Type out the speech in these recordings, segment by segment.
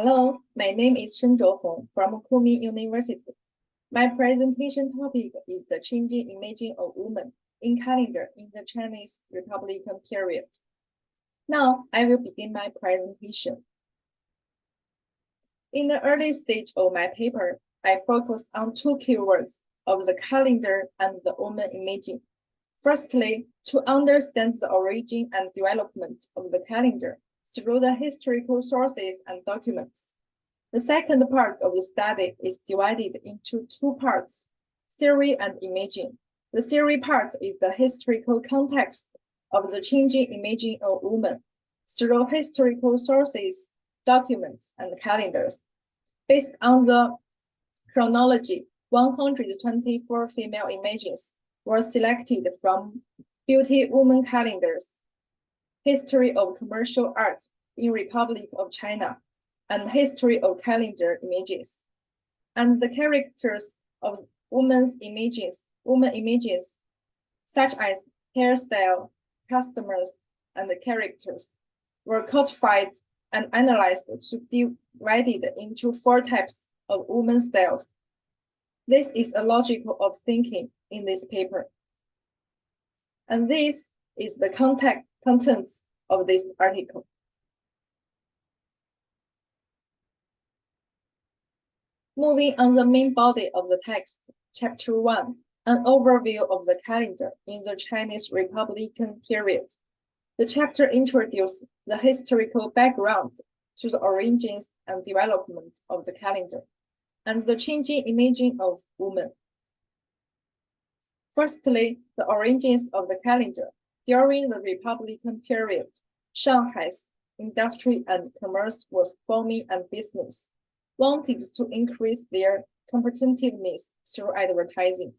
Hello, my name is ZhuoHong from Kunming University. My presentation topic is the changing imaging of women in calendar in the Chinese Republican period. Now, I will begin my presentation. In the early stage of my paper, I focus on two keywords of the calendar and the woman imaging. Firstly, to understand the origin and development of the calendar through the historical sources and documents. The second part of the study is divided into two parts, theory and imaging. The theory part is the historical context of the changing imaging of women through historical sources, documents, and calendars. Based on the chronology, 124 female images were selected from beauty woman calendars, history of commercial art in Republic of China, and history of calendar images. And the characters of women images, such as hairstyle, customers, and the characters, were codified and analyzed to be divided into four types of woman styles. This is a logical of thinking in this paper. And this is the contents of this article. Moving on the main body of the text, Chapter 1, an overview of the calendar in the Chinese Republican period. The chapter introduces the historical background to the origins and development of the calendar and the changing imaging of women. Firstly, the origins of the calendar. During the Republican period, Shanghai's industry and commerce was booming, and business wanted to increase their competitiveness through advertising.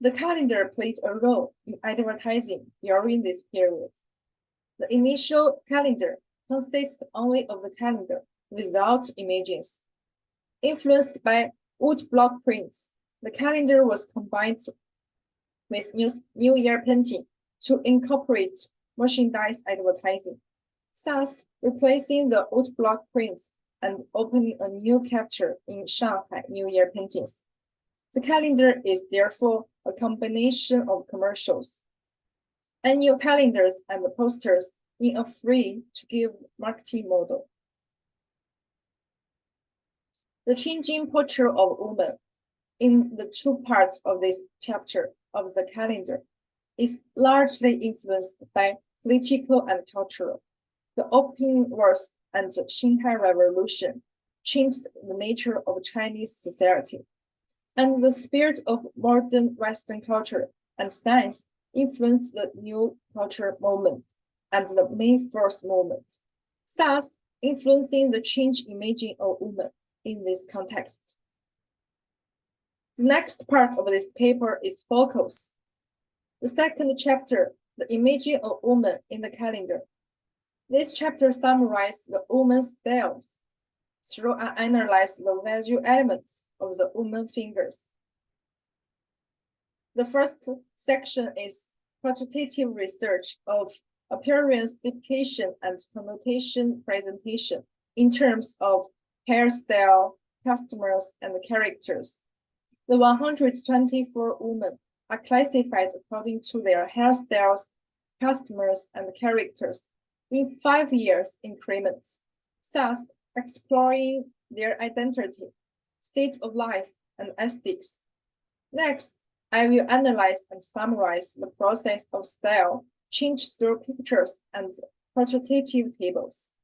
The calendar played a role in advertising during this period. The initial calendar consists only of the calendar without images. Influenced by woodblock prints, the calendar was combined with New Year painting to incorporate merchandise advertising, thus replacing the woodblock prints and opening a new chapter in Shanghai New Year paintings. The calendar is therefore a combination of commercials, annual calendars, and posters in a free-to-give marketing model. The changing portrait of women in the two parts of this chapter of the calendar is largely influenced by political and cultural. The Opium Wars and the Shanghai Revolution changed the nature of Chinese society, and the spirit of modern Western culture and science influenced the New Culture movement and the May 1st movement, thus influencing the change imaging of women in this context. The next part of this paper is focus. The second chapter, the imaging of women in the calendar. This chapter summarizes the woman's styles through and analyze the visual elements of the woman figures. The first section is quantitative research of appearance depiction and connotation presentation in terms of hairstyle, customers, and characters. The 124 women are classified according to their hairstyles, customers, and characters in 5 years increments, thus exploring their identity, state of life, and aesthetics. Next, I will analyze and summarize the process of style change through pictures and quantitative tables.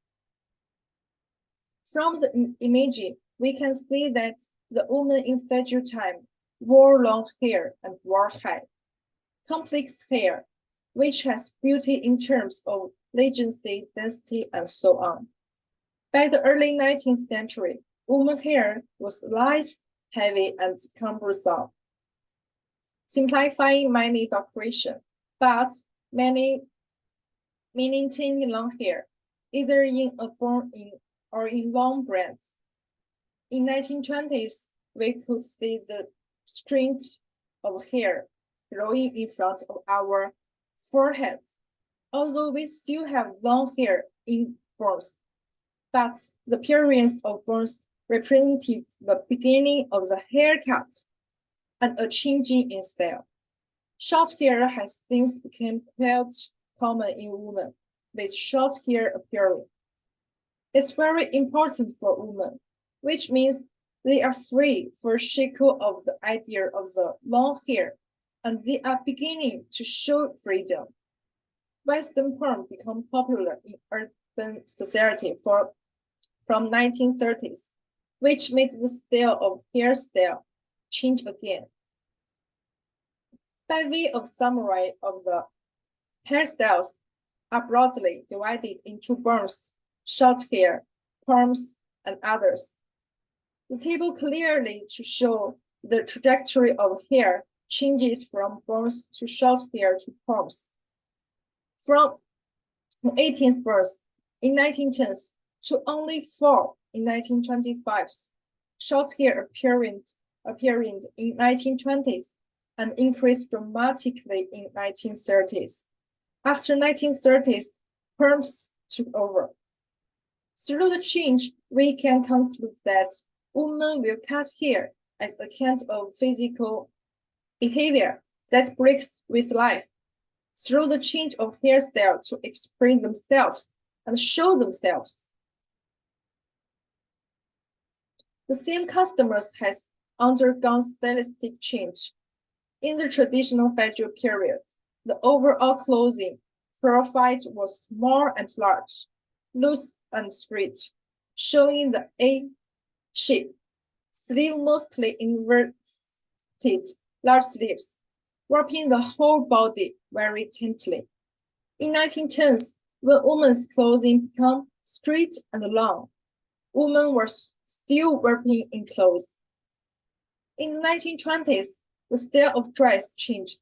From the imaging, we can see that the woman in feudal time wore long hair and wore high, complex hair, which has beauty in terms of legency, density, and so on. By the early 19th century, woman hair was light, heavy, and cumbersome, simplifying many decoration, but many maintaining long hair, either in a bun or in long braids. In 1920s, we could see the strand of hair growing in front of our foreheads, although we still have long hair in buns. but the appearance of burns represented the beginning of the haircut and a changing in style. Short hair has since become quite common in women, with short hair appearing. It's very important for women, which means they are free for shackle of the idea of the long hair, and they are beginning to show freedom. Western perm became popular in urban society from 1930s, which made the style of hairstyle change again. By way of summary of the hairstyles are broadly divided into burns, short hair, perms, and others. The table clearly to show the trajectory of hair changes from burns to short hair to perms. From 18th burns in 1910s to only 4 in 1925s, short hair appearing in 1920s and increased dramatically in 1930s. After 1930s, perms took over. Through the change, we can conclude that women will cut hair as a kind of physical behavior that breaks with life. Through the change of hairstyle to express themselves and show themselves. The same customers has undergone stylistic change. In the traditional Federal period, the overall clothing profile was small and large, loose and straight, showing the A shape, sleeve mostly inverted, large sleeves, wrapping the whole body very tightly. In 1910s, when women's clothing became straight and long, women were still wrapping in clothes. In the 1920s, the style of dress changed.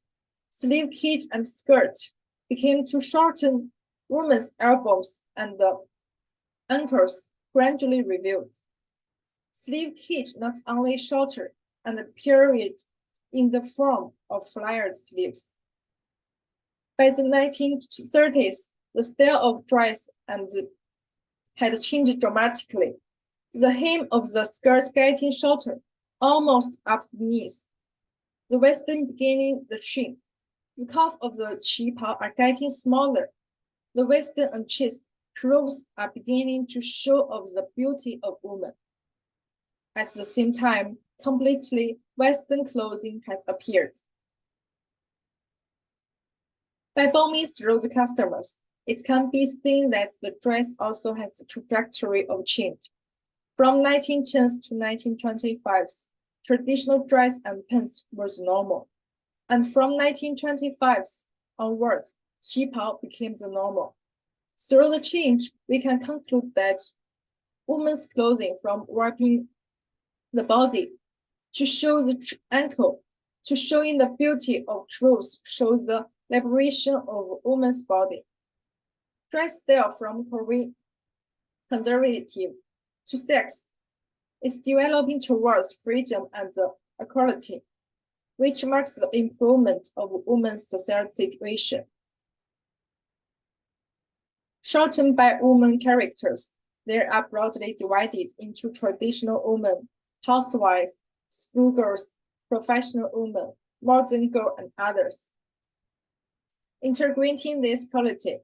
Sleeve kit and skirt became to shorten women's elbows and the ankles gradually revealed. Sleeve kit not only shorter and appeared in the form of flared sleeves. By the 1930s, the style of dress had changed dramatically. The hem of the skirt getting shorter, almost up to the knees. The waistline beginning the shin. The cuff of the qipao are getting smaller. The waistline and chest curves are beginning to show of the beauty of woman. At the same time, completely Western clothing has appeared. By bombing through the customers, it can be seen that the dress also has a trajectory of change. From 1910s to 1925s, traditional dress and pants was normal. And from 1925s onwards, qipao became the normal. Through the change, we can conclude that women's clothing from wrapping the body to show the ankle to showing the beauty of truth shows the liberation of woman's body. Dress style from conservative to sex is developing towards freedom and equality, which marks the improvement of women's social situation. Shortened by women characters, they are broadly divided into traditional women, housewife, schoolgirls, professional women, modern girl, and others. Integrating this quality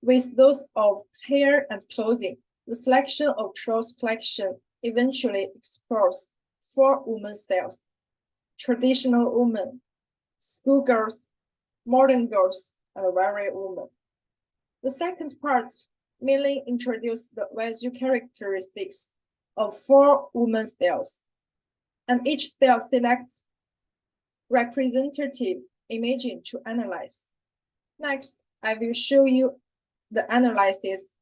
with those of hair and clothing, the selection of clothes collection eventually explores 4 women styles: traditional women, schoolgirls, modern girls, and warrior women. The second part mainly introduces the visual characteristics of 4 women styles, and each style selects representative imaging to analyze. Next, I will show you the analysis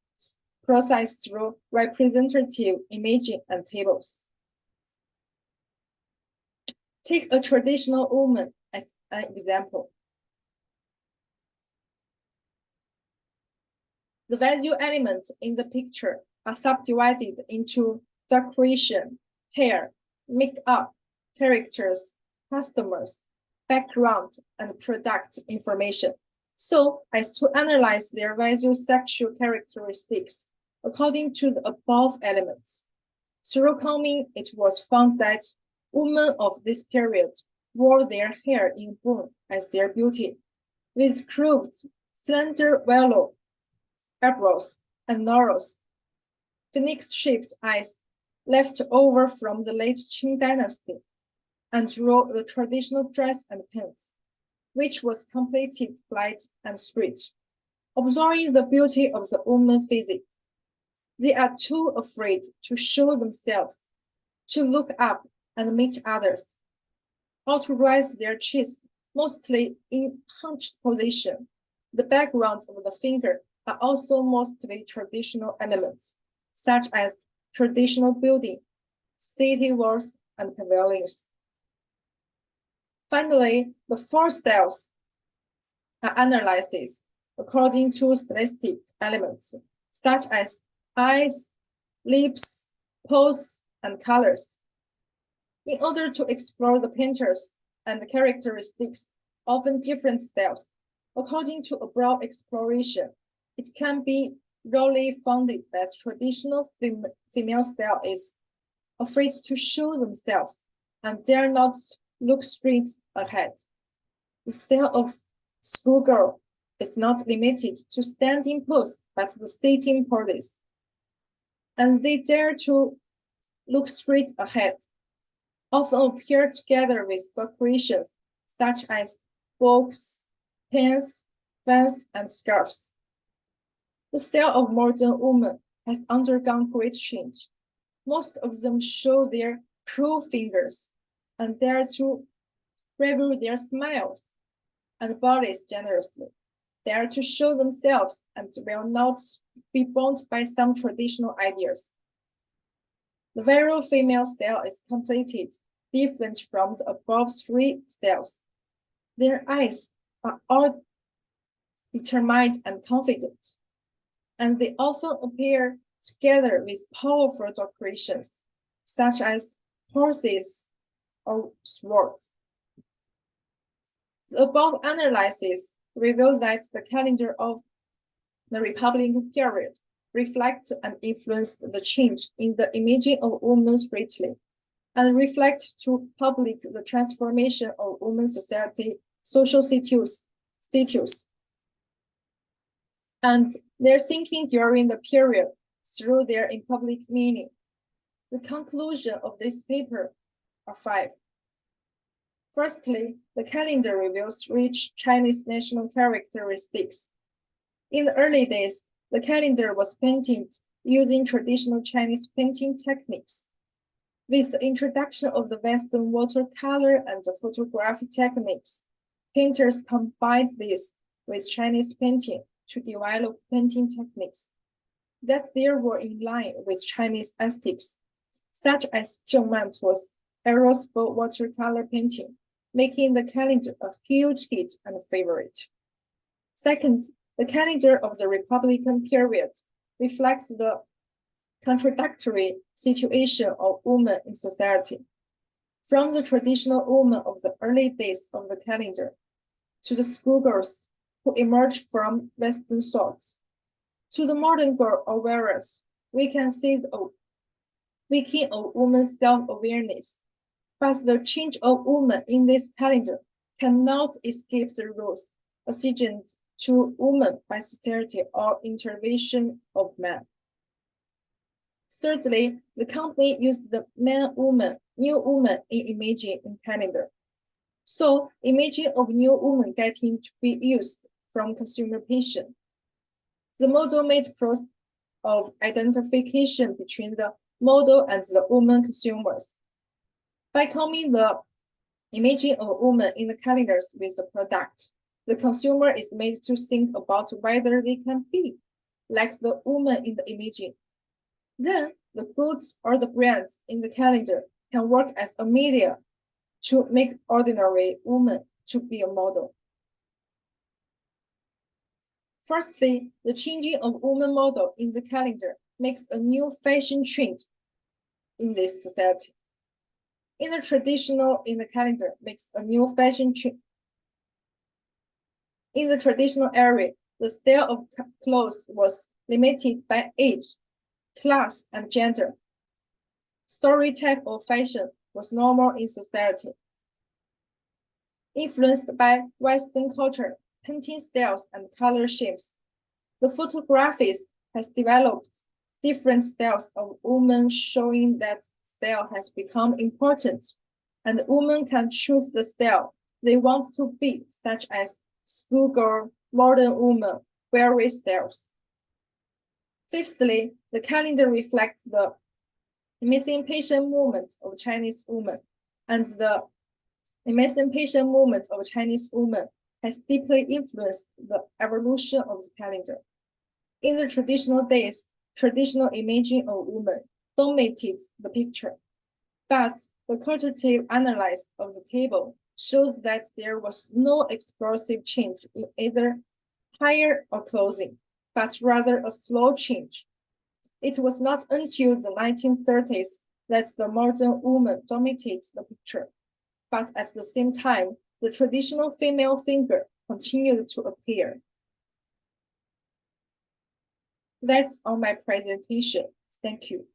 process through representative imaging and tables. Take a traditional woman as an example. The visual elements in the picture are subdivided into decoration, hair, makeup, characters, customers, background, and product information, so as to analyze their visual sexual characteristics according to the above elements. Through combing, it was found that women of this period wore their hair in bone as their beauty, with curved, slender yellow eyebrows and narrow, phoenix-shaped eyes left over from the late Qing dynasty, and wore the traditional dress and pants, which was completed flat and straight. Observing the beauty of the woman physique, they are too afraid to show themselves, to look up and meet others, or to raise their chest, mostly in hunched position. The background of the figure are also mostly traditional elements, such as traditional building, city walls, and pavilions. Finally, the four styles are analyzed according to stylistic elements, such as eyes, lips, pose, and colors. In order to explore the painters and the characteristics, often different styles, according to a broad exploration, it can be readily found that traditional female style is afraid to show themselves and dare not look straight ahead. The style of schoolgirl is not limited to standing pose, but the sitting poses, and they dare to look straight ahead, often appear together with decorations such as books, pens, fans, and scarves. The style of modern women has undergone great change. Most of them show their cruel fingers and dare to reveal their smiles and bodies generously, dare to show themselves and will not be bound by some traditional ideas. The virile female style is completed different from the above three styles. Their eyes are all determined and confident, and they often appear together with powerful decorations, such as horses or swords. The above analysis reveals that the calendar of the Republican period reflect and influence the change in the imaging of women greatly, and reflect to public the transformation of women's society, social status, and their thinking during the period through their in public meaning. The conclusion of this paper are 5. Firstly, the calendar reveals rich Chinese national characteristics. In the early days, the calendar was painted using traditional Chinese painting techniques. With the introduction of the Western watercolor and the photography techniques, painters combined this with Chinese painting to develop painting techniques that they were in line with Chinese aesthetics, such as Zheng Mantuo's aerosol watercolor painting, making the calendar a huge hit and favorite. Second, the calendar of the Republican period reflects the contradictory situation of women in society. From the traditional woman of the early days of the calendar to the schoolgirls who emerged from Western thoughts, to the modern girl or wearers, we can see the weakening of women's self-awareness. But the change of women in this calendar cannot escape the rules assigned to women by society or intervention of men. Thirdly, the company used the new woman in imaging in calendar. So imaging of new woman getting to be used from consumer patient. The model made process of identification between the model and the woman consumers. By combining the imaging of women in the calendars with the product, the consumer is made to think about whether they can be like the woman in the imaging. Then the goods or the brands in the calendar can work as a media to make ordinary women to be a model. Firstly, the changing of woman model in the calendar makes a new fashion trend in this society. In the calendar makes a new fashion trend. In the traditional area, the style of clothes was limited by age class, and gender. Story type of fashion was normal in society. Influenced by Western culture, painting styles, and color shapes, the photographist has developed different styles of women, showing that style has become important, and women can choose the style they want to be, such as schoolgirl, modern woman, various styles. Fifthly, the calendar reflects the emancipation movement of Chinese women, and the emancipation movement of Chinese women has deeply influenced the evolution of the calendar. In the traditional days, traditional imaging of women dominated the picture, but the qualitative analysis of the table shows that there was no explosive change in either hair or clothing, but rather a slow change. It was not until the 1930s that the modern woman dominated the picture, but at the same time, the traditional female figure continued to appear. That's all my presentation. Thank you.